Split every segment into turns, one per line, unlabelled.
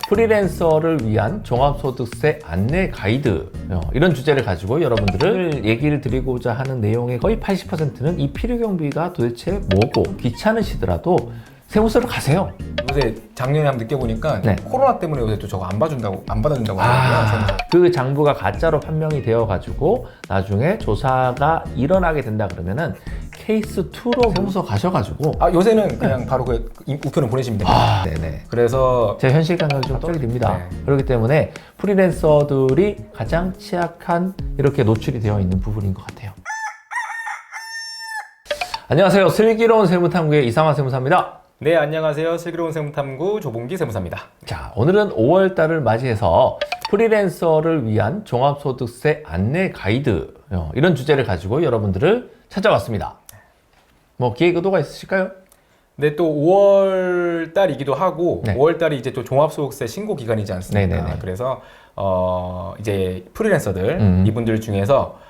프리랜서를 위한 종합소득세 안내 가이드, 이런 주제를 가지고 여러분들을 얘기를 드리고자 하는 내용의 거의 80%는 이 필요경비가 도대체 뭐고, 귀찮으시더라도 세무서를 가세요.
요새 작년에 한번 느껴보니까
네.
코로나 때문에 요새 또 저거 안 받아준다고 하더라고요.
그 장부가 가짜로 판명이 되어가지고 나중에 조사가 일어나게 된다 그러면은 케이스 2로 세무서 가셔가지고
요새는 그냥 바로 그 우편을 보내시면 됩니다.
네네.
그래서
제 현실 감각이 좀 떨어지게 됩니다.
네.
그렇기 때문에 프리랜서들이 가장 취약한 이렇게 노출이 되어 있는 부분인 것 같아요. 안녕하세요. 슬기로운 세무탐구의 이상화 세무사입니다.
네, 안녕하세요. 슬기로운 세무탐구 조봉기 세무사입니다.
자, 오늘은 5월달을 맞이해서 프리랜서를 위한 종합소득세 안내 가이드, 이런 주제를 가지고 여러분들을 찾아왔습니다. 뭐 기획 의도가 있으실까요?
네, 또 5월 달이기도 하고
네.
5월 달이 이제 또 종합소득세 신고 기간이지 않습니까?
네네네.
그래서 이제 프리랜서들 이분들 중에서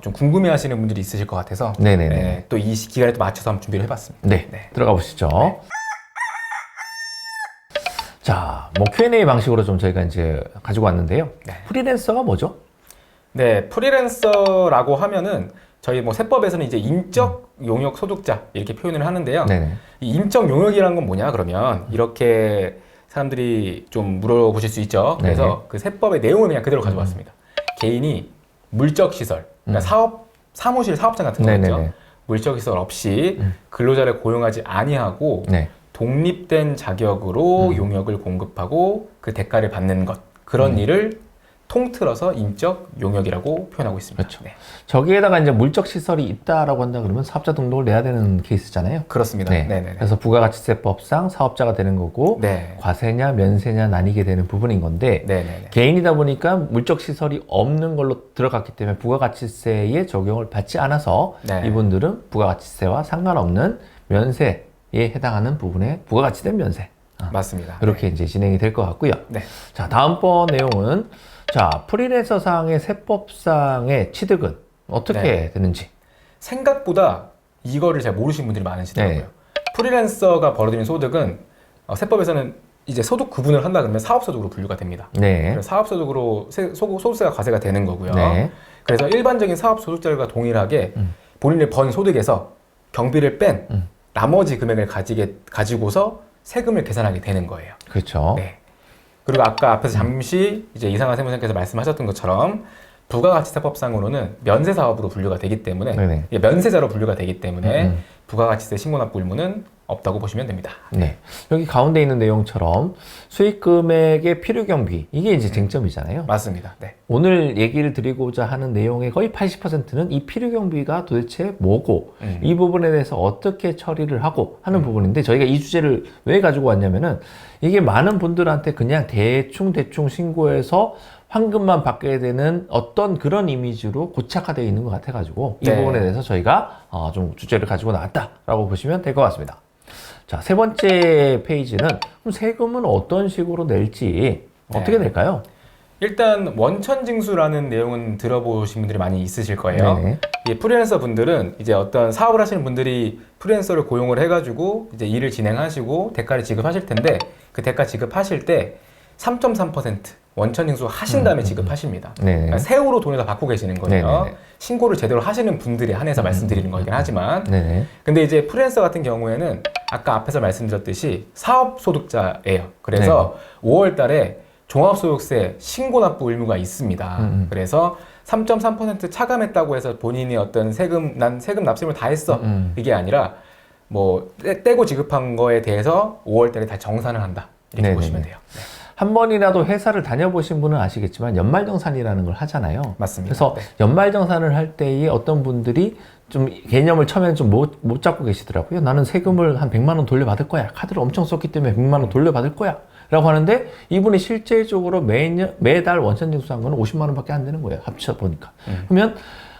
좀 궁금해하시는 분들이 있으실 것 같아서
네네네.
또 이 기간에 또 맞춰서 한번 준비를 해봤습니다.
네, 들어가 보시죠. 자, 뭐 Q&A 방식으로 좀 저희가 이제 가지고 왔는데요.
네.
프리랜서가 뭐죠?
네, 프리랜서라고 하면은 저희 뭐 세법에서는 이제 인적 용역 소득자 이렇게 표현을 하는데요.
네네.
이 인적 용역이라는 건 뭐냐 그러면 이렇게 사람들이 좀 물어보실 수 있죠. 그래서 그 세법의 내용을 그냥 그대로 가져왔습니다. 개인이 물적 시설, 그러니까 사무실 사업장 같은 거 있죠. 물적 시설 없이 근로자를 고용하지 아니하고
네.
독립된 자격으로 용역을 공급하고 그 대가를 받는 것, 그런 일을 통틀어서 인적 용역이라고 표현하고 있습니다.
그렇죠.
네.
저기에다가 이제 물적 시설이 있다라고 한다 그러면 사업자 등록을 내야 되는 케이스잖아요.
그렇습니다.
네.
네네네.
그래서 부가가치세법상 사업자가 되는 거고,
네.
과세냐 면세냐 나뉘게 되는 부분인 건데,
네네네.
개인이다 보니까 물적 시설이 없는 걸로 들어갔기 때문에 부가가치세에 적용을 받지 않아서
네.
이분들은 부가가치세와 상관없는 면세에 해당하는 부분에 부가가치된 면세.
맞습니다.
이렇게 이제 진행이 될 것 같고요.
네.
자, 다음번 내용은, 자, 프리랜서상의 세법상의 취득은 어떻게
네.
되는지.
생각보다 이거를 잘 모르시는 분들이 많으시더라고요.
네.
프리랜서가 벌어들이는 소득은 세법에서는 이제 소득 구분을 한다 그러면 사업소득으로 분류가 됩니다.
네.
그래서 사업소득으로 소득세가 과세가 되는 거고요.
네.
그래서 일반적인 사업소득자들과 동일하게 본인이 번 소득에서 경비를 뺀 나머지 금액을 가지고서 세금을 계산하게 되는 거예요.
그렇죠.
네. 그리고 아까 앞에서 잠시 이제 이상한 세무사님께서 말씀하셨던 것처럼 부가가치세법상으로는 면세사업으로 분류가 되기 때문에
네네.
면세자로 분류가 되기 때문에 부가가치세 신고납부 의무는 없다고 보시면 됩니다.
네. 여기 가운데 있는 내용처럼 수익 금액의 필요 경비, 이게 이제 쟁점이잖아요.
맞습니다. 네.
오늘 얘기를 드리고자 하는 내용의 거의 80%는 이 필요 경비가 도대체 뭐고, 이 부분에 대해서 어떻게 처리를 하고 하는 부분인데, 저희가 이 주제를 왜 가지고 왔냐면은 이게 많은 분들한테 그냥 대충 신고해서 환급만 받게 되는 어떤 그런 이미지로 고착화되어 있는 것 같아가지고 이
네.
부분에 대해서 저희가 좀 주제를 가지고 나왔다라고 보시면 될 것 같습니다. 자, 세 번째 페이지는 그럼 세금은 어떤 식으로 낼지 어떻게 낼까요?
일단 원천징수라는 내용은 들어보신 분들이 많이 있으실 거예요.
네네.
이 프리랜서 분들은 이제 어떤 사업을 하시는 분들이 프리랜서를 고용을 해가지고 이제 일을 진행하시고 대가를 지급하실 텐데 그 대가 지급하실 때 3.3% 원천징수 하신 다음에 지급하십니다.
네네.
그러니까 세후로 돈을 다 받고 계시는 거예요.
네네네.
신고를 제대로 하시는 분들에 한해서 말씀드리는 거긴 하지만
네네.
근데 이제 프리랜서 같은 경우에는 아까 앞에서 말씀드렸듯이 사업소득자예요. 그래서 5월 달에 종합소득세 신고납부 의무가 있습니다. 그래서 3.3% 차감했다고 해서 본인이 어떤 난 세금 납세를 다 했어. 이게 아니라 뭐 떼고 지급한 거에 대해서 5월 달에 다 정산을 한다. 이렇게
네네네.
보시면 돼요. 네.
한 번이라도 회사를 다녀보신 분은 아시겠지만 연말정산이라는 걸 하잖아요.
맞습니다.
그래서
네.
연말정산을 할 때에 어떤 분들이 좀 개념을 처음에는 좀 못 잡고 계시더라고요. 나는 세금을 한 100만 원 돌려받을 거야. 카드를 엄청 썼기 때문에 100만 원 돌려받을 거야. 라고 하는데 이분이 실제적으로 매달 원천징수한 거는 50만 원밖에 안 되는 거예요. 합쳐보니까. 그러면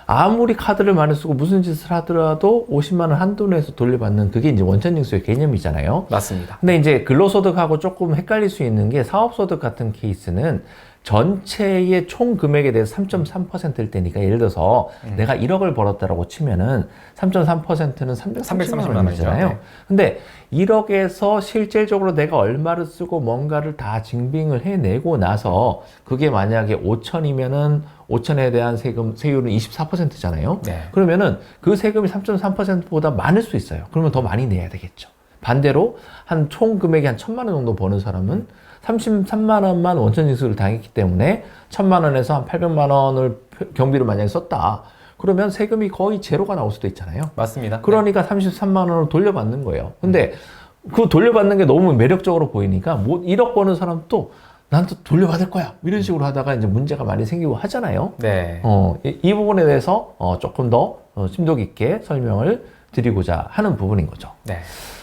아무리 카드를 많이 쓰고 무슨 짓을 하더라도 50만 원 한도 내에서 돌려받는 그게 이제 원천징수의 개념이잖아요.
맞습니다.
근데 이제 근로소득하고 조금 헷갈릴 수 있는 게 사업소득 같은 케이스는 전체의 총 금액에 대해서 3.3%일 때니까 예를 들어서 내가 1억을 벌었다라고 치면은 3.3%는 330만 원이잖아요.
네.
근데 1억에서 실질적으로 내가 얼마를 쓰고 뭔가를 다 증빙을 해내고 나서 그게 만약에 5천이면은 5천에 대한 세율은 24%잖아요.
네.
그러면은 그 세금이 3.3%보다 많을 수 있어요. 그러면 더 많이 내야 되겠죠. 반대로 한 총 금액이 한 1,000만 원 정도 버는 사람은 33만 원만 원천 징수를 당했기 때문에 1,000만 원에서 한 800만 원을 경비를 만약에 썼다. 그러면 세금이 거의 제로가 나올 수도 있잖아요.
맞습니다.
그러니까 33만 원을 돌려받는 거예요. 근데 그 돌려받는 게 너무 매력적으로 보이니까 뭐 1억 버는 사람도 나한테 돌려받을 거야. 이런 식으로 하다가 이제 문제가 많이 생기고 하잖아요.
네.
이 부분에 대해서 조금 더 심도 깊게 설명을 드리고자 하는 부분인 거죠.
네.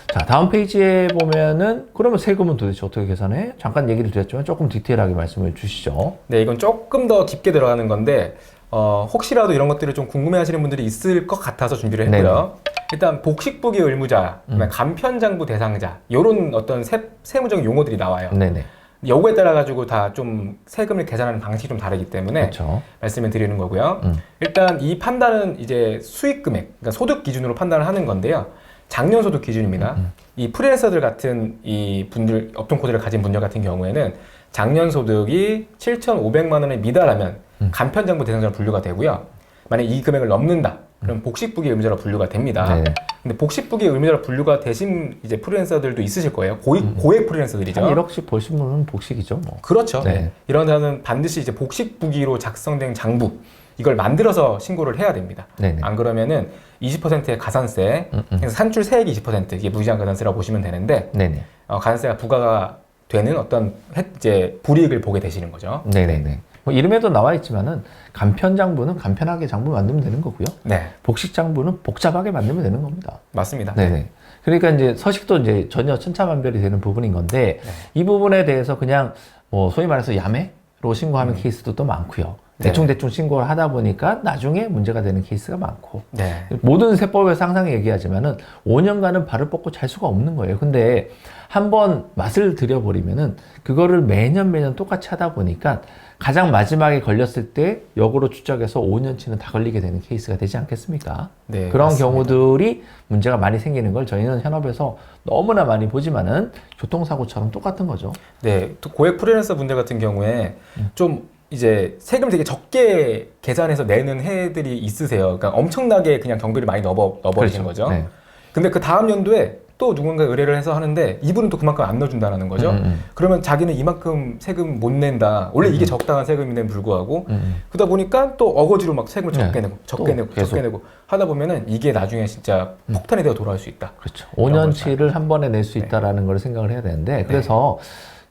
자, 다음 페이지에 보면은 그러면 세금은 도대체 어떻게 계산해? 잠깐 얘기를 드렸지만 조금 디테일하게 말씀을 주시죠.
네, 이건 조금 더 깊게 들어가는 건데 혹시라도 이런 것들을 좀 궁금해하시는 분들이 있을 것 같아서 준비를 했고요. 일단 복식부기 의무자, 간편장부 대상자 이런 어떤 세무적인 용어들이 나와요.
네네.
요거에 따라 가지고 다 좀 세금을 계산하는 방식이 좀 다르기 때문에
그렇죠.
말씀을 드리는 거고요. 일단 이 판단은 이제 수익 금액, 그러니까 소득 기준으로 판단을 하는 건데요. 작년 소득 기준입니다. 이 프리랜서들 같은 이 분들, 업종 코드를 가진 분들 같은 경우에는 작년 소득이 7,500만 원에 미달하면 간편장부 대상자로 분류가 되고요. 만약 이 금액을 넘는다, 그럼 복식부기 의무자로 분류가 됩니다.
네네.
근데 복식부기 의무자로 분류가 되신 이제 프리랜서들도 있으실 거예요. 고액 프리랜서들이죠.
한 1억씩 벌신 분은 복식이죠, 뭐.
그렇죠.
네.
네. 이런 자는 반드시 이제 복식부기로 작성된 장부 이걸 만들어서 신고를 해야 됩니다.
네네.
안 그러면은 20%의 가산세, 그래서 산출 세액이 20% 이게 무제한 가산세라고 보시면 되는데
네네.
가산세가 부과가 되는 어떤 이제 불이익을 보게 되시는 거죠.
네네네. 뭐 이름에도 나와 있지만은 간편장부는 간편하게 장부 만들면 되는 거고요.
네,
복식장부는 복잡하게 만들면 되는 겁니다.
맞습니다.
네네. 그러니까 이제 서식도 이제 전혀 천차만별이 되는 부분인 건데 이 부분에 대해서 그냥 뭐 소위 말해서 야매로 신고하는 케이스도 또 많고요. 대충 신고를 하다 보니까 나중에 문제가 되는 케이스가 많고
네.
모든 세법에서 항상 얘기하지만은 5년간은 발을 뻗고 잘 수가 없는 거예요. 근데 한번 맛을 들여버리면은 그거를 매년 똑같이 하다 보니까 가장 마지막에 걸렸을 때 역으로 추적해서 5년치는 다 걸리게 되는 케이스가 되지 않겠습니까?
네,
그런
맞습니다.
경우들이 문제가 많이 생기는 걸 저희는 현업에서 너무나 많이 보지만은 교통사고처럼 똑같은 거죠.
네, 또 고액 프리랜서 분들 같은 경우에 좀 이제 세금 되게 적게 계산해서 내는 해들이 있으세요. 그러니까 엄청나게 그냥 경비를 많이 넣어버리신 거죠.
네.
근데 그 다음 연도에 또 누군가 의뢰를 해서 하는데 이분은 또 그만큼 안 넣어준다는 거죠. 그러면 자기는 이만큼 세금 못 낸다. 원래 이게 적당한 세금인데도 불구하고 그러다 보니까 또 어거지로 막 세금을 적게
네.
내고 적게 내고 하다 보면은 이게 나중에 진짜 폭탄이 되어 돌아올 수 있다.
그렇죠. 5년치를 한 번에 낼 수 있다라는 걸 생각을 해야 되는데 그래서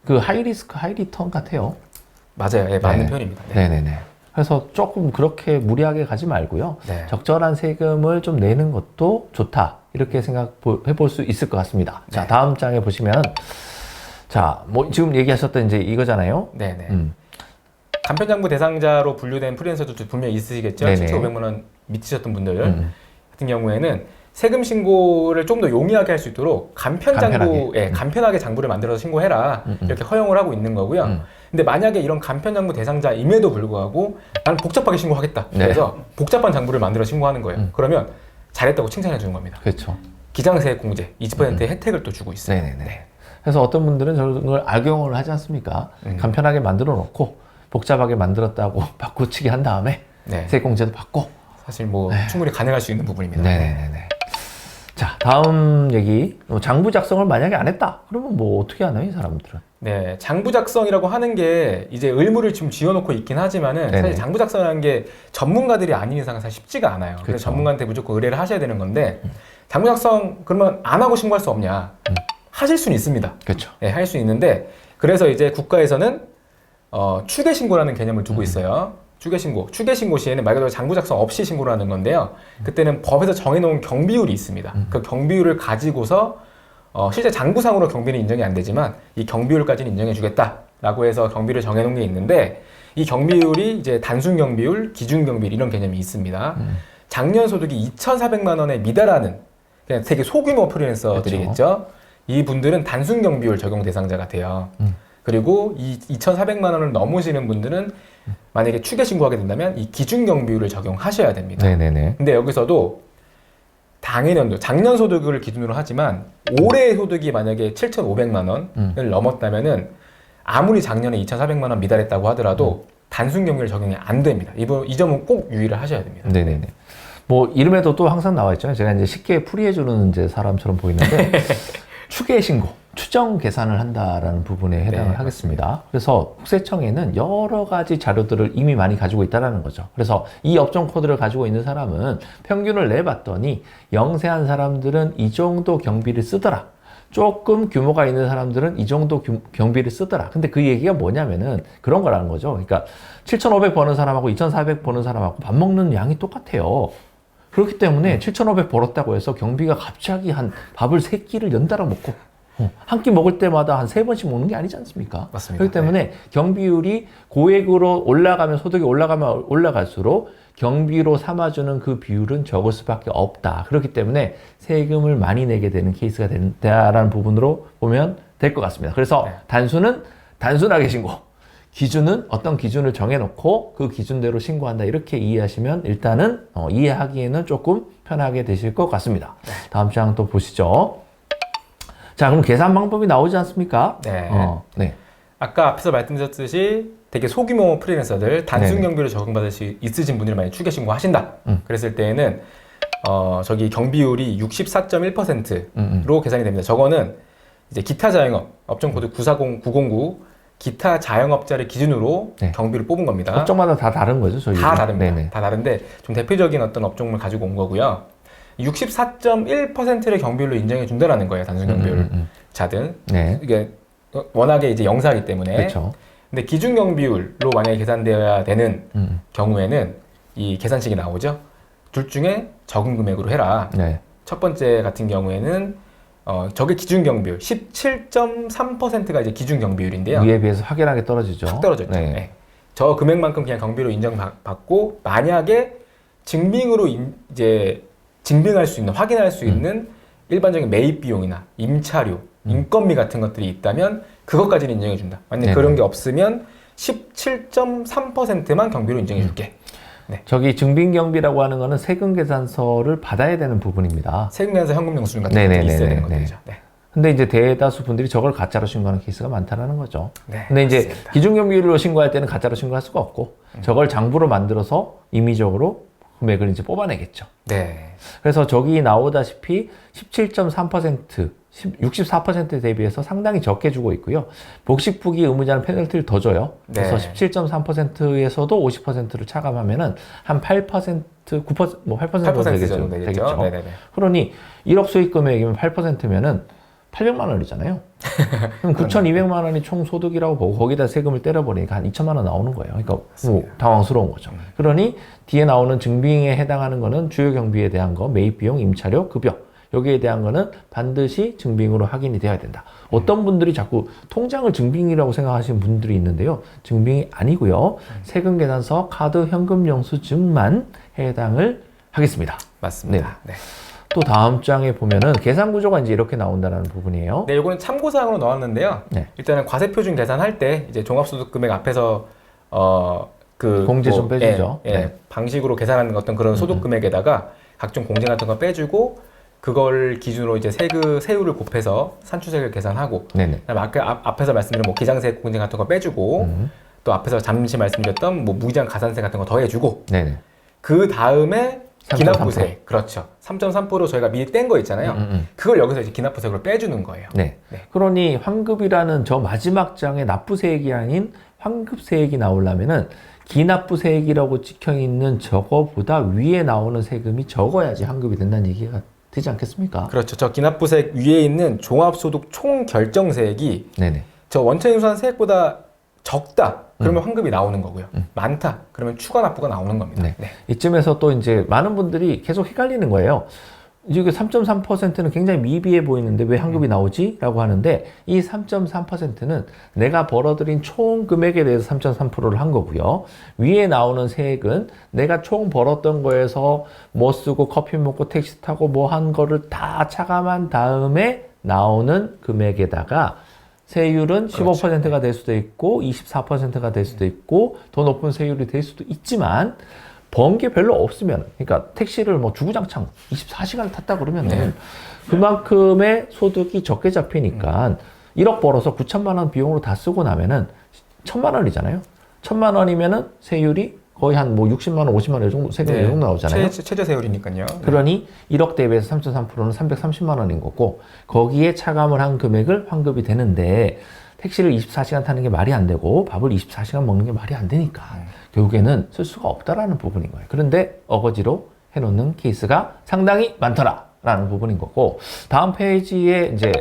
그 하이 리스크 하이 리턴 같아요.
맞아요. 예, 맞는 편입니다. 네.
네네네. 그래서 조금 그렇게 무리하게 가지 말고요.
네.
적절한 세금을 좀 내는 것도 좋다. 이렇게 생각해 볼 수 있을 것 같습니다. 자, 다음 장에 보시면 자, 뭐 지금 얘기하셨던 이제 이거잖아요.
네네. 간편장부 대상자로 분류된 프리랜서들도 분명히 있으시겠죠.
네네.
7,500만 원 미치셨던 분들 같은 경우에는 세금 신고를 좀 더 용이하게 할 수 있도록 간편하게 장부를 만들어서 신고해라 이렇게 허용을 하고 있는 거고요. 근데 만약에 이런 간편장부 대상자임에도 불구하고 나는 복잡하게 신고하겠다. 그래서 복잡한 장부를 만들어 신고하는 거예요. 그러면 잘했다고 칭찬해 주는 겁니다.
그렇죠.
기장세액 공제 20%의 혜택을 또 주고 있어요.
네네네. 그래서 어떤 분들은 저런 걸 악용을 하지 않습니까? 간편하게 만들어 놓고 복잡하게 만들었다고 바꾸치기 한 다음에
네.
세액공제도 받고.
사실 뭐 충분히 가능할 수 있는 부분입니다.
네네네. 자, 다음 얘기. 장부 작성을 만약에 안 했다. 그러면 뭐 어떻게 하나요, 이 사람들은?
네, 장부 작성이라고 하는 게 이제 의무를 지금 지어놓고 있긴 하지만은
네네.
사실 장부 작성이라는 게 전문가들이 아닌 이상은 사실 쉽지가 않아요. 그래서
그렇죠.
전문가한테 무조건 의뢰를 하셔야 되는 건데 장부 작성 그러면 안 하고 신고할 수 없냐? 하실 수는 있습니다.
그렇죠.
네, 할 수 있는데 그래서 이제 국가에서는 추계 신고라는 개념을 두고 있어요. 추계 신고 시에는 말 그대로 장부 작성 없이 신고를 하는 건데요. 그때는 법에서 정해놓은 경비율이 있습니다. 그 경비율을 가지고서 실제 장부상으로 경비는 인정이 안 되지만 이 경비율까지는 인정해 주겠다라고 해서 경비를 정해놓은 게 있는데 이 경비율이 이제 단순 경비율, 기준 경비율 이런 개념이 있습니다. 작년 소득이 2,400만 원에 미달하는 그냥 되게 소규모 프리랜서들이겠죠. 이 분들은 단순 경비율 적용 대상자가 돼요. 그리고 이 2,400만 원을 넘으시는 분들은 만약에 추계 신고하게 된다면 이 기준 경비율을 적용하셔야 됩니다.
네네네.
근데 여기서도 당해년도, 작년 소득을 기준으로 하지만 올해 소득이 만약에 7,500만 원을 넘었다면은 아무리 작년에 2,400만 원 미달했다고 하더라도 단순 경비율 적용이 안 됩니다. 이 점은 꼭 유의를 하셔야 됩니다.
네네네. 뭐 이름에도 또 항상 나와 있잖아요. 제가 이제 쉽게 풀이해주는 이제 사람처럼 보이는데 추계 신고, 추정 계산을 한다라는 부분에 해당을
네,
하겠습니다. 그래서 국세청에는 여러 가지 자료들을 이미 많이 가지고 있다는 거죠. 그래서 이 업종 코드를 가지고 있는 사람은 평균을 내봤더니 영세한 사람들은 이 정도 경비를 쓰더라. 조금 규모가 있는 사람들은 이 정도 경비를 쓰더라. 근데 그 얘기가 뭐냐면은 그런 거라는 거죠. 그러니까 7,500 버는 사람하고 2,400 버는 사람하고 밥 먹는 양이 똑같아요. 그렇기 때문에 7,500 벌었다고 해서 경비가 갑자기 한 밥을 3끼를 연달아 먹고 한 끼 먹을 때마다 한 3번씩 먹는 게 아니지 않습니까?
맞습니다.
그렇기 때문에 경비율이 고액으로 올라가면 소득이 올라가면 올라갈수록 경비로 삼아주는 그 비율은 적을 수밖에 없다. 그렇기 때문에 세금을 많이 내게 되는 케이스가 된다라는 부분으로 보면 될 것 같습니다. 그래서
네.
단순은 단순하게 신고, 기준은 어떤 기준을 정해놓고 그 기준대로 신고한다. 이렇게 이해하시면 일단은 이해하기에는 조금 편하게 되실 것 같습니다. 다음 장 또 보시죠. 자, 그럼 계산 방법이 나오지 않습니까?
네.
네.
아까 앞에서 말씀드렸듯이 되게 소규모 프리랜서들 단순
네네.
경비를 적용받을 수 있으신 분들이 만약 추계 신고하신다. 그랬을 때에는 저기 경비율이 64.1%로 계산이 됩니다. 저거는 이제 기타 자영업 업종 코드 940909 기타 자영업자를 기준으로
네.
경비를 뽑은 겁니다.
업종마다 다 다른 거죠, 저희.
다 다릅니다.
네네.
다 다른데 좀 대표적인 어떤 업종을 가지고 온 거고요. 64.1%를 경비율로 인정해 준다라는 거예요. 단순 경비율자든.
네.
이게 워낙에 이제 영사이기 때문에.
그렇죠.
근데 기준 경비율로 만약에 계산되어야 되는 경우에는 이 계산식이 나오죠. 둘 중에 적은 금액으로 해라.
네.
첫 번째 같은 경우에는 저게 기준 경비율 17.3%가 이제 기준 경비율인데요.
위에 비해서 확연하게 떨어지죠.
확 떨어졌죠.
네.
네. 저 금액만큼 그냥 경비로 인정받고 만약에 증빙으로 이제 증빙할 수 있는 확인할 수 있는 일반적인 매입 비용이나 임차료, 인건비 같은 것들이 있다면 그것까지는 인정해 준다. 만약
네네.
그런 게 없으면 17.3%만 경비로 인정해 줄게.
저기 증빙경비라고 하는 거는 세금 계산서를 받아야 되는 부분입니다.
세금계산서 현금 영수증 같은 것들이 있어야 되는 것들이죠. 네.
근데 이제 대다수 분들이 저걸 가짜로 신고하는 케이스가 많다는 거죠.
네,
근데 이제
맞습니다.
기준경비로 신고할 때는 가짜로 신고할 수가 없고 저걸 장부로 만들어서 임의적으로 금액을 이제 뽑아내겠죠.
네.
그래서 저기 나오다시피 17.3%, 64%에 대비해서 상당히 적게 주고 있고요. 복식부기 의무자는 페널티를 더 줘요. 그래서
네.
17.3%에서도 50%를 차감하면은 한 8%, 9%, 뭐 8% 정도
8% 정도 되겠죠. 네네네.
그러니 1억 수익 금액이면 8%면은 800만 원이잖아요. 그럼 9,200만 원이 총 소득이라고 보고 거기다 세금을 때려버리니까 한 2천만 원 나오는 거예요. 그러니까 뭐 당황스러운 거죠. 그러니 뒤에 나오는 증빙에 해당하는 거는 주요 경비에 대한 거, 매입 비용, 임차료, 급여 여기에 대한 거는 반드시 증빙으로 확인이 돼야 된다. 어떤 분들이 자꾸 통장을 증빙이라고 생각하시는 분들이 있는데요. 증빙이 아니고요. 세금 계산서, 카드, 현금 영수증만 해당을 하겠습니다.
맞습니다. 네.
또 다음 장에 보면은 계산 구조가 이제 이렇게 나온다는 부분이에요.
네, 이거는 참고사항으로 넣었는데요.
네.
일단은 과세표준 계산할 때 이제 종합소득금액 앞에서 그
공제 좀 빼주죠.
예,
네.
방식으로 계산하는 어떤 그런 소득금액에다가 각종 공제 같은 거 빼주고 그걸 기준으로 이제 세율을 곱해서 산출세를 계산하고
네네.
그다음에 아까 앞에서 말씀드린 뭐 기장세 공제 같은 거 빼주고 또 앞에서 잠시 말씀드렸던 뭐 무기장 가산세 같은 거 더해주고
네네.
그 다음에
3.3%.
기납부세 그렇죠 3.3% 저희가 미리 뗀 거 있잖아요 그걸 여기서 이제 기납부세로 빼주는 거예요.
네.
네.
그러니 환급이라는 저 마지막 장에 납부세액이 아닌 환급세액이 나오려면은 기납부세액이라고 찍혀 있는 저거보다 위에 나오는 세금이 적어야지 환급이 된다는 얘기가 되지 않겠습니까?
그렇죠. 저 기납부세액 위에 있는 종합소득 총결정세액이
네네.
저 원천인수한 세액보다 적다. 그러면 환급이 나오는 거고요. 많다. 그러면 추가 납부가 나오는 겁니다.
네.
네.
이쯤에서 또 이제 많은 분들이 계속 헷갈리는 거예요. 이게 3.3%는 굉장히 미비해 보이는데 왜 환급이 나오지? 라고 하는데 이 3.3%는 내가 벌어들인 총 금액에 대해서 3.3%를 한 거고요. 위에 나오는 세액은 내가 총 벌었던 거에서 뭐 쓰고 커피 먹고 택시 타고 뭐 한 거를 다 차감한 다음에 나오는 금액에다가 세율은
그렇죠.
15%가 될 수도 있고 24%가 될 수도 있고 더 높은 세율이 될 수도 있지만 번 게 별로 없으면, 그러니까 택시를 뭐 주구장창 24시간을 탔다 그러면은
네.
그만큼의 소득이 적게 잡히니까 1억 벌어서 9천만 원 비용으로 다 쓰고 나면은 1,000만 원이잖아요. 1,000만 원이면은 세율이 거의 한 뭐 60만 원, 50만 원 이 정도 세금이 이 정도 나오잖아요.
최저 세율이니까요.
그러니 1억 대비해서 3.3%는 330만 원인 거고 거기에 차감을 한 금액을 환급이 되는데 택시를 24시간 타는 게 말이 안 되고 밥을 24시간 먹는 게 말이 안 되니까 결국에는 쓸 수가 없다라는 부분인 거예요. 그런데 어거지로 해놓는 케이스가 상당히 많더라라는 부분인 거고 다음 페이지에 이제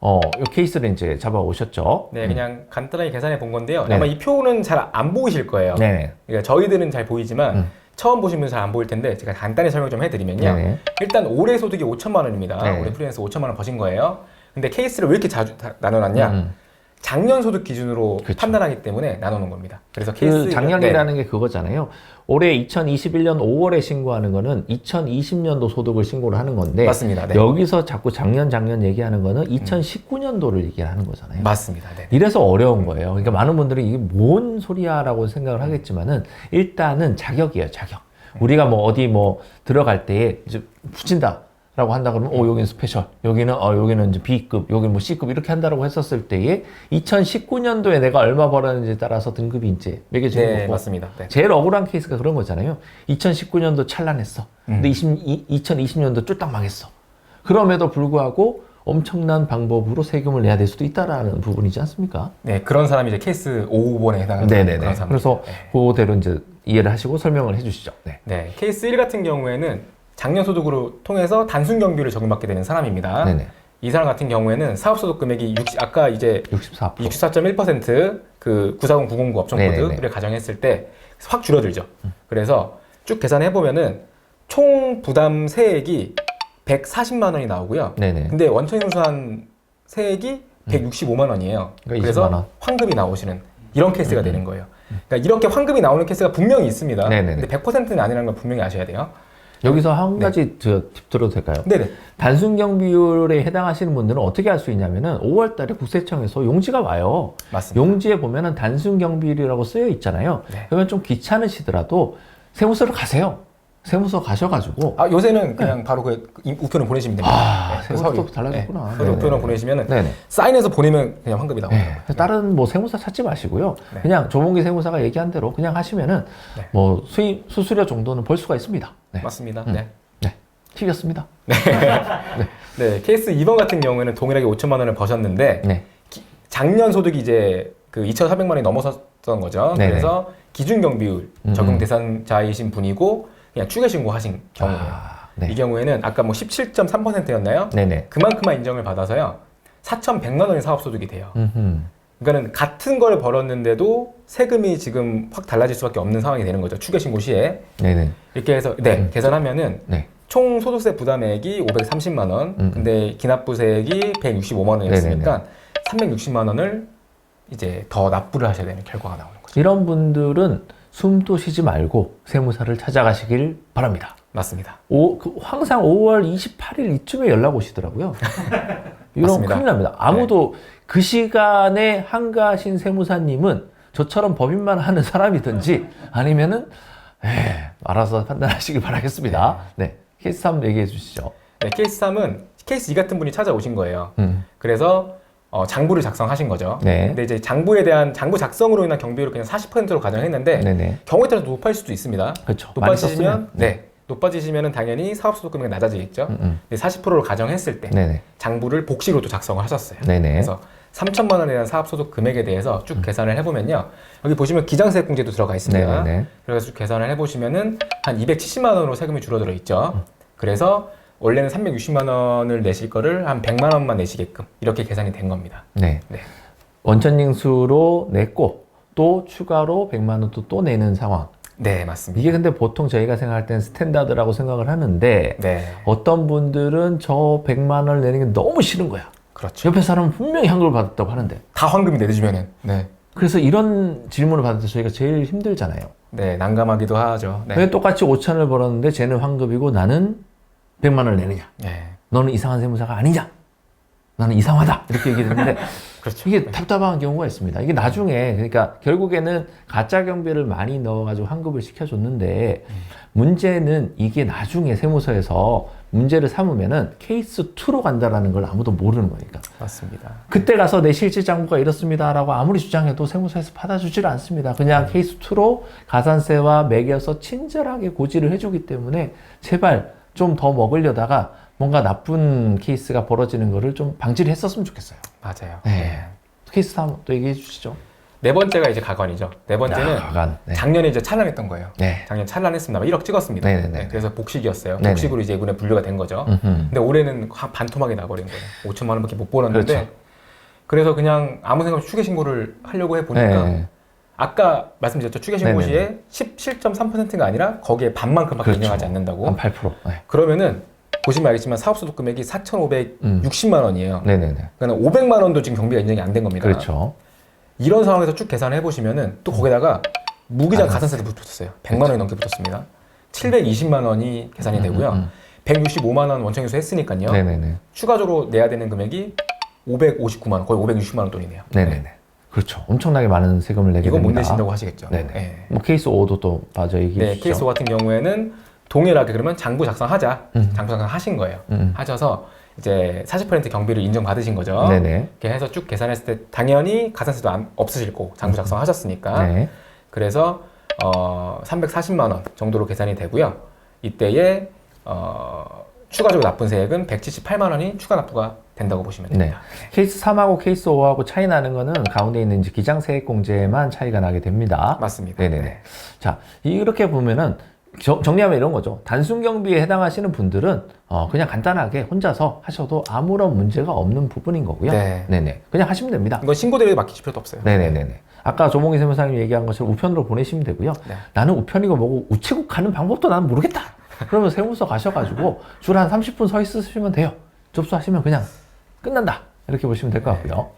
이 케이스를 이제 잡아오셨죠.
네, 그냥 간단하게 계산해 본 건데요.
네.
아마 이 표는 잘 안 보이실 거예요.
네.
그러니까 저희들은 잘 보이지만 처음 보시면 잘 안 보일 텐데 제가 간단히 설명 좀 해드리면요.
네.
일단 올해 소득이 5천만 원입니다.
네.
올해 프리랜서 5천만 원 버신 거예요. 근데 케이스를 왜 이렇게 자주 나눠놨냐? 작년 소득 기준으로
그쵸.
판단하기 때문에 나누는 겁니다. 그래서 케이스
그 작년이라는 게 그거잖아요. 올해 2021년 5월에 신고하는 거는 2020년도 소득을 신고를 하는 건데
맞습니다. 네.
여기서 자꾸 작년 얘기하는 거는 2019년도를 얘기하는 거잖아요.
맞습니다. 네.
이래서 어려운 거예요. 그러니까 많은 분들이 이게 뭔 소리야라고 생각을 하겠지만은 일단은 자격이에요, 자격. 우리가 뭐 어디 뭐 들어갈 때에 이제 붙인다. 라고 한다 그러면 여기는 스페셜, 여기는 이제 B급, 여기는 뭐 C급 이렇게 한다라고 했었을 때에 2019년도에 내가 얼마 벌었는지에 따라서 등급이 이제 매겨지는
네,
거고.
맞습니다. 네.
제일 억울한 케이스가 그런 거잖아요. 2019년도 찬란했어. 근데 2020년도 쫄딱 망했어. 그럼에도 불구하고 엄청난 방법으로 세금을 내야 될 수도 있다라는 부분이지 않습니까?
네, 그런 사람이 이제 케이스 5번에 해당하는
네네네.
그런 사람.
그래서 그대로 이제 이해를 하시고 설명을 해주시죠. 네.
네, 케이스 1 같은 경우에는 작년 소득으로 통해서 단순 경비를 적용받게 되는 사람입니다.
네네.
이 사람 같은 경우에는 사업소득 금액이 아까 이제
64%.
64.1% 그 940909 업종코드를 가정했을 때 확 줄어들죠. 그래서 쭉 계산해 보면은 총 부담 세액이 140만 원이 나오고요.
네네.
근데 원천인수한 세액이 165만 원이에요.
그러니까
그래서
20만 원.
환급이 나오시는 이런 케이스가 되는 거예요. 그러니까 이렇게 환급이 나오는 케이스가 분명히 있습니다.
네네네.
근데 100%는 아니라는 걸 분명히 아셔야 돼요.
여기서 한 가지 팁 들어도 될까요?
네네.
단순 경비율에 해당하시는 분들은 어떻게 할 수 있냐면은 5월 달에 국세청에서 용지가 와요.
맞습니다.
용지에 보면은 단순 경비율이라고 쓰여 있잖아요.
네.
그러면 좀 귀찮으시더라도 세무서로 가세요. 세무서 가셔가지고
요새는 그냥 바로 그 우편을 보내시면 됩니다. 그
세무서도
서류.
달라졌구나.
서류 우편을 보내시면은
네네.
사인해서 보내면 그냥 환급이 나오더라고요.
네. 다른 뭐 세무사 찾지 마시고요.
네.
그냥 조봉기 세무사가 얘기한 대로 그냥 하시면은
네.
뭐 수수료 정도는 벌 수가 있습니다. 네.
맞습니다.
네. 팁이었습니다.
네, 케이스 2번 같은 경우에는 동일하게 5천만 원을 버셨는데
네.
작년 소득이 이제 그 2,400만 원이 넘어섰던 거죠.
네네.
그래서 기준 경비율 적용 대상자이신 분이고 그냥 추가 신고하신 경우예요.
네.
이 경우에는 아까 뭐 17.3%였나요?
네네.
그만큼만 인정을 받아서요. 4,100만 원이 사업소득이 돼요.
음흠.
그러니까는 같은 걸 벌었는데도 세금이 지금 확 달라질 수밖에 없는 상황이 되는 거죠. 추가 신고 시에.
네네.
이렇게 해서 계산하면은
네.
총 소득세 부담액이 530만 원, 근데 기납부세액이 165만 원이었으니까 360만 원을 이제 더 납부를 하셔야 되는 결과가 나오는 거죠.
이런 분들은 숨도 쉬지 말고 세무사를 찾아가시길 바랍니다.
맞습니다.
항상 5월 28일 이쯤에 연락 오시더라고요. 이런
맞습니다.
큰일 납니다. 아무도 그 시간에 한가하신 세무사님은 저처럼 법인만 하는 사람이든지 아니면은 알아서 판단하시길 바라겠습니다. 네. 케이스 3 얘기해 주시죠.
네, 케이스 3은 케이스 2 같은 분이 찾아오신 거예요. 그래서 장부를 작성하신 거죠.
네.
근데 이제 장부 작성으로 인한 경비율을 그냥 40%로 가정했는데
네네.
경우에 따라서 높아질 수도 있습니다.
그렇죠. 많이
높아지시면
썼으면.
높아지시면은 당연히 사업소득 금액이 낮아지겠죠. 근데 40%를 가정했을 때
네네.
장부를 복식으로 또 작성을 하셨어요.
네네.
그래서 3천만 원에 대한 사업소득 금액에 대해서 쭉 계산을 해보면요. 여기 보시면 기장세액공제도 들어가 있습니다.
네네네.
그래서 쭉 계산을 해보시면은 한 270만 원으로 세금이 줄어들어 있죠. 그래서 원래는 360만 원을 내실 거를 한 100만 원만 내시게끔 이렇게 계산이 된 겁니다.
네.
네.
원천징수로 냈고 또 추가로 100만 원도 또 내는 상황.
네, 맞습니다.
이게 근데 보통 저희가 생각할 때는 스탠다드라고 생각을 하는데
네,
어떤 분들은 저 100만 원을 내는 게 너무 싫은 거야.
그렇죠.
옆에 사람은 분명히 환급을 받았다고 하는데.
다 환급이 내주면은
그래서 이런 질문을 받을 때 저희가 제일 힘들잖아요.
네, 난감하기도 하죠. 네.
왜 똑같이 5천을 벌었는데 쟤는 환급이고 나는 100만 원을 내느냐.
네.
너는 이상한 세무사가 아니냐. 나는 이상하다. 이렇게 얘기를 했는데
그렇죠.
이게 답답한 경우가 있습니다. 이게 나중에 그러니까 결국에는 가짜 경비를 많이 넣어가지고 환급을 시켜줬는데 문제는 이게 나중에 세무서에서 문제를 삼으면은 케이스 2로 간다라는 걸 아무도 모르는 거니까.
맞습니다.
그때 가서 내 실질 잔고가 이렇습니다라고 아무리 주장해도 세무서에서 받아주질 않습니다. 그냥 케이스 2로 가산세와 매겨서 친절하게 고지를 해주기 때문에 제발 좀 더 먹으려다가 뭔가 나쁜 케이스가 벌어지는 거를 좀 방지를 했었으면 좋겠어요.
맞아요.
네. 케이스 3 또 얘기해 주시죠.
네 번째가 이제 가관이죠. 네 번째는
가관. 네.
작년에 이제 찬란했던 거예요.
네.
작년 찬란했습니다. 1억 찍었습니다.
네네네.
네, 그래서 복식이었어요.
네네.
복식으로 이제 이번에 분류가 된 거죠. 근데 올해는 반토막이 나버린 거예요. 5천만 원밖에 못 벌었는데
그렇죠.
그래서 그냥 아무 생각 없이 추계 신고를 하려고 해보니까
네.
아까 말씀드렸죠. 추계 신고
네네네.
시에 17.3%가 아니라 거기에 반만큼밖에
그렇죠.
인정하지 않는다고.
한 8%. 네.
그러면은 보시면 알겠지만 사업소득 금액이 4,560만 원이에요.
네네네.
그러니까 500만 원도 지금 경비가 인정이 안 된 겁니다.
그렇죠.
이런 상황에서 쭉 계산을 해보시면은 또 거기다가 무기장
가산세.
가산세도 붙었어요. 100만 원이 넘게 붙었습니다. 720만 원이 계산이 되고요. 165만 원 원청에서 했으니까요.
네네네.
추가적으로 내야 되는 금액이 559만 원, 거의 560만 원 돈이네요.
네네네. 그렇죠. 엄청나게 많은 세금을 내게
이거 못
됩니다.
내신다고 하시겠죠.
네네.
네.
뭐 케이스 5도 또 맞아 얘기해
네,
주시죠.
케이스 5 같은 경우에는 동일하게 그러면 장부 작성하자. 장부 작성하신 거예요. 하셔서 이제 40% 경비를 인정받으신 거죠.
네네.
이렇게 해서 쭉 계산했을 때 당연히 가산세도 없으실 거고 장부 작성하셨으니까.
네.
그래서 340만 원 정도로 계산이 되고요. 이때에 추가적으로 납분 세액은 178만 원이 추가 납부가 된다고 보시면 됩니다.
네. 케이스 3하고 케이스 5하고 차이 나는 거는 가운데 있는 이제 기장세액공제만 차이가 나게 됩니다.
맞습니다.
네네네.
네.
자, 이렇게 보면은 정리하면 이런 거죠. 단순 경비에 해당하시는 분들은 그냥 간단하게 혼자서 하셔도 아무런 문제가 없는 부분인 거고요.
네.
네네. 그냥 하시면 됩니다.
이건 신고대리에 맡기실 필요도 없어요.
네네네네. 아까 조봉기 세무사님 얘기한 것처럼 우편으로 보내시면 되고요.
네.
나는 우편이고 뭐고 우체국 가는 방법도 나는 모르겠다. 그러면 세무서 가셔가지고 줄 한 30분 서 있으시면 돼요. 접수하시면 그냥 끝난다. 이렇게 보시면 될 것 같고요.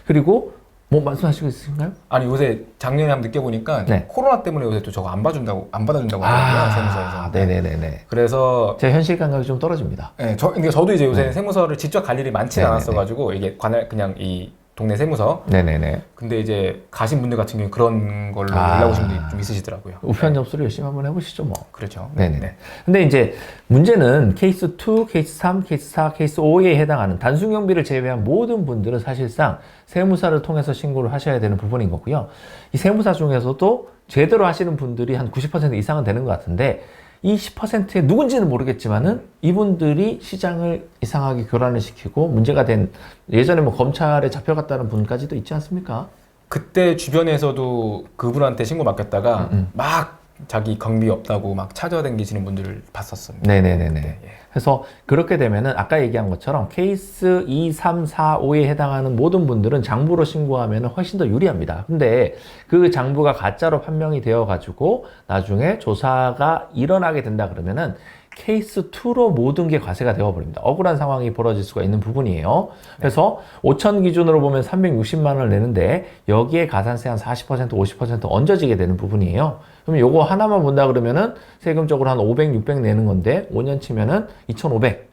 그리고 뭐 말씀하시고 있으신가요?
아니 요새 작년에 한번 느껴보니까
네.
코로나 때문에 요새 또 저거 안 받아준다고 하더라고요. 세무서에서.
네네네네.
그래서
제 현실 감각이 좀 떨어집니다.
네, 그러니까 저도 이제 요새 세무서를 직접 갈 일이 많지가
네네네.
않았어가지고 이게 그냥 이 동네 세무서.
네네네.
근데 이제 가신 분들 같은 경우 그런 걸로 연락 오신 분들이 좀 있으시더라고요.
우편 접수를 열심히 한번 해보시죠, 뭐.
그렇죠.
네네.
네.
근데 이제 문제는 케이스 2, 케이스 3, 케이스 4, 케이스 5에 해당하는 단순 경비를 제외한 모든 분들은 사실상 세무사를 통해서 신고를 하셔야 되는 부분인 거고요. 이 세무사 중에서도 제대로 하시는 분들이 한 90% 이상은 되는 것 같은데 이 10%의 누군지는 모르겠지만은 이분들이 시장을 이상하게 교란을 시키고 문제가 된 예전에 뭐 검찰에 잡혀갔다는 분까지도 있지 않습니까?
그때 주변에서도 그분한테 신고 맡겼다가 막 자기 경비 없다고 막 찾아다니시는 분들을 봤었습니다.
네네네네.
네, 예.
그래서 그렇게 되면은 아까 얘기한 것처럼 케이스 2, 3, 4, 5에 해당하는 모든 분들은 장부로 신고하면 훨씬 더 유리합니다. 근데 그 장부가 가짜로 판명이 되어 가지고 나중에 조사가 일어나게 된다 그러면은 케이스 2로 모든 게 과세가 되어버립니다. 억울한 상황이 벌어질 수가 있는 부분이에요. 그래서 5천 기준으로 보면 360만 원을 내는데 여기에 가산세 한 40%, 50% 얹어지게 되는 부분이에요. 그럼 요거 하나만 본다 그러면은 세금적으로 한 500, 600 내는 건데 5년 치면은 2,500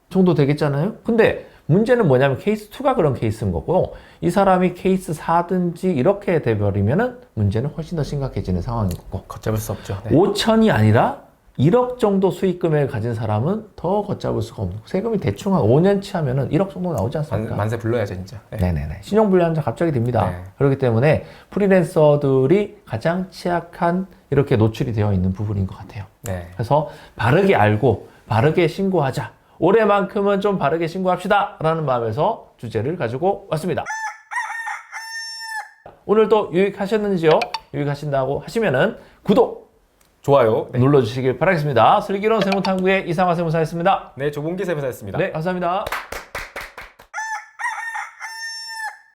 정도 되겠잖아요. 근데 문제는 뭐냐면 케이스 2가 그런 케이스인 거고 이 사람이 케이스 4든지 이렇게 돼버리면은 문제는 훨씬 더 심각해지는 상황인 거고
걷잡을 수 없죠. 네.
5천이 아니라 1억 정도 수익 금액을 가진 사람은 더 걷잡을 수가 없는 세금이 대충 한 5년치 하면은 1억 정도 나오지 않습니까?
만세 불러야죠, 진짜. 네.
네네네. 신용불량자 갑자기 됩니다.
네.
그렇기 때문에 프리랜서들이 가장 취약한 이렇게 노출이 되어 있는 부분인 것 같아요.
네.
그래서 바르게 알고 바르게 신고하자. 올해만큼은 좀 바르게 신고합시다. 라는 마음에서 주제를 가지고 왔습니다. 오늘도 유익하셨는지요? 유익하신다고 하시면은 구독!
좋아요. 네.
눌러주시길 바라겠습니다. 슬기로운 세무탐구의 이상화 세무사였습니다.
네, 조봉기 세무사였습니다.
네, 감사합니다.